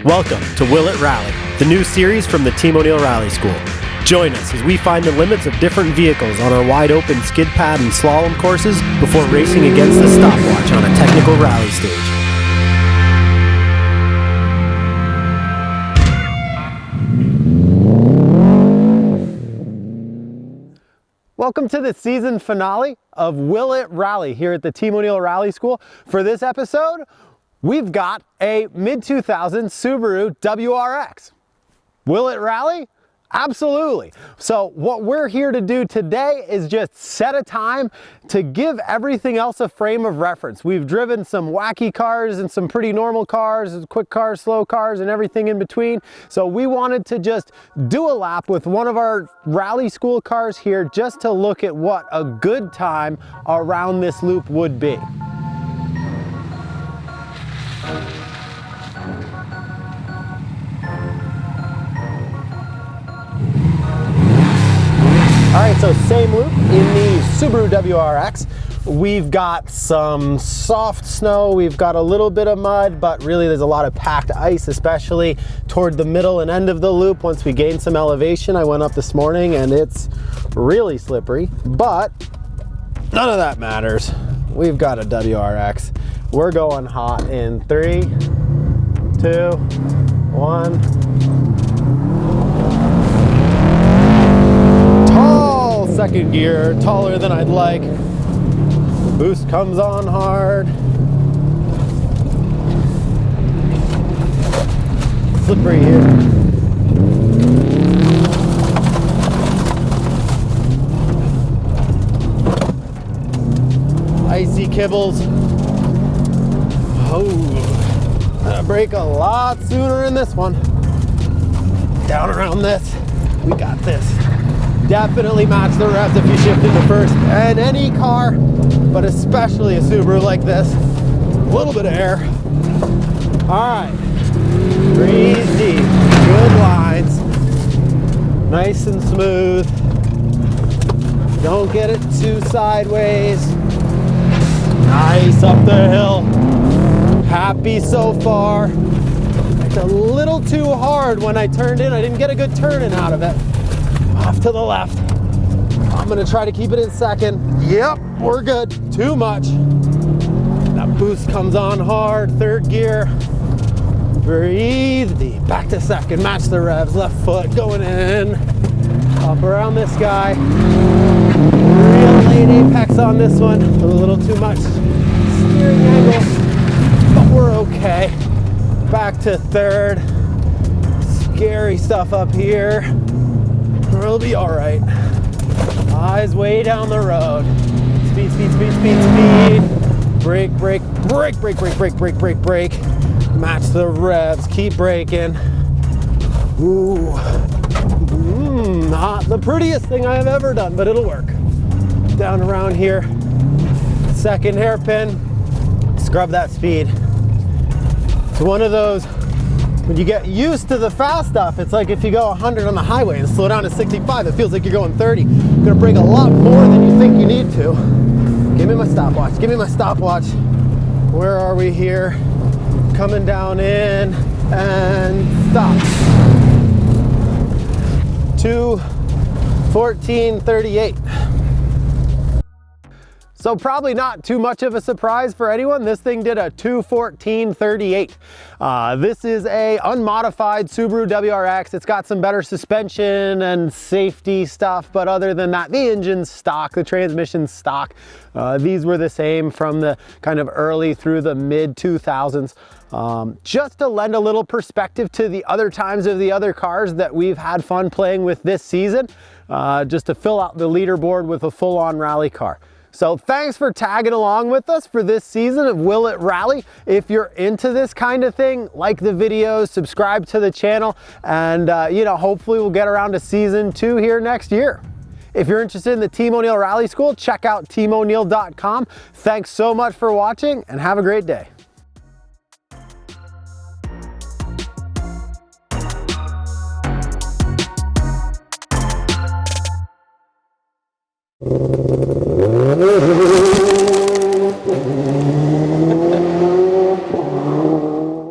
Welcome to Will It Rally, the new series from the Team O'Neill Rally School. Join us as we find the limits of different vehicles on our wide-open skid pad and slalom courses before racing against the stopwatch on a technical rally stage. Welcome to the season finale of Will It Rally here at the Team O'Neill Rally School. For this episode, we've got a mid-2000s Subaru WRX. Will it rally? Absolutely. So what we're here to do today is just set a time to give everything else a frame of reference. We've driven some wacky cars and some pretty normal cars, quick cars, slow cars, and everything in between. So we wanted to just do a lap with one of our rally school cars here just to look at what a good time around this loop would be. All right, so same loop in the Subaru WRX. We've got some soft snow, we've got a little bit of mud, but really there's a lot of packed ice, especially toward the middle and end of the loop. Once we gain some elevation, I went up this morning and it's really slippery, but none of that matters. We've got a WRX. We're going hot in 3, 2, 1. Second gear, taller than I'd like. The boost comes on hard. Slippery here. Icy kibbles. Oh, gonna brake a lot sooner in this one. Down around this. We got this. Definitely match the revs if you shift into first. And any car, but especially a Subaru like this, a little bit of air. All right, breathe deep, good lines, nice and smooth. Don't get it too sideways. Nice up the hill. Happy so far. It's a little too hard when I turned in. I didn't get a good turning out of it. Off to the left. I'm gonna try to keep it in second. Yep, we're good. Too much. That boost comes on hard. Third gear. Breathe deep. Back to second. Match the revs. Left foot going in. Up around this guy. Real late apex on this one. A little too much steering angle, but we're okay. Back to third. Scary stuff up here. We'll be all right. Eyes way down the road. Speed, speed, speed, speed, speed. Brake, brake, brake, brake, brake, brake, brake, brake, brake. Match the revs, keep braking. Ooh. Not the prettiest thing I have ever done, but it'll work. Down around here. Second hairpin. Scrub that speed. It's one of those, when you get used to the fast stuff, it's like if you go 100 on the highway and slow down to 65, it feels like you're going 30. You're gonna brake a lot more than you think you need to. Give me my stopwatch, give me my stopwatch. Where are we here? Coming down in and stop. 2:14:38. So probably not too much of a surprise for anyone. This thing did a 2:14:38. This is a unmodified Subaru WRX. It's got some better suspension and safety stuff, but other than that, the engine's stock, the transmission's stock. These were the same from the kind of early through the mid-2000s. Just to lend a little perspective to the other times of the other cars that we've had fun playing with this season, just to fill out the leaderboard with a full-on rally car. So thanks for tagging along with us for this season of Will It Rally. If you're into this kind of thing, like the videos, subscribe to the channel, and hopefully we'll get around to season 2 here next year. If you're interested in the Team O'Neill Rally School, check out teamo'neill.com. Thanks so much for watching and have a great day.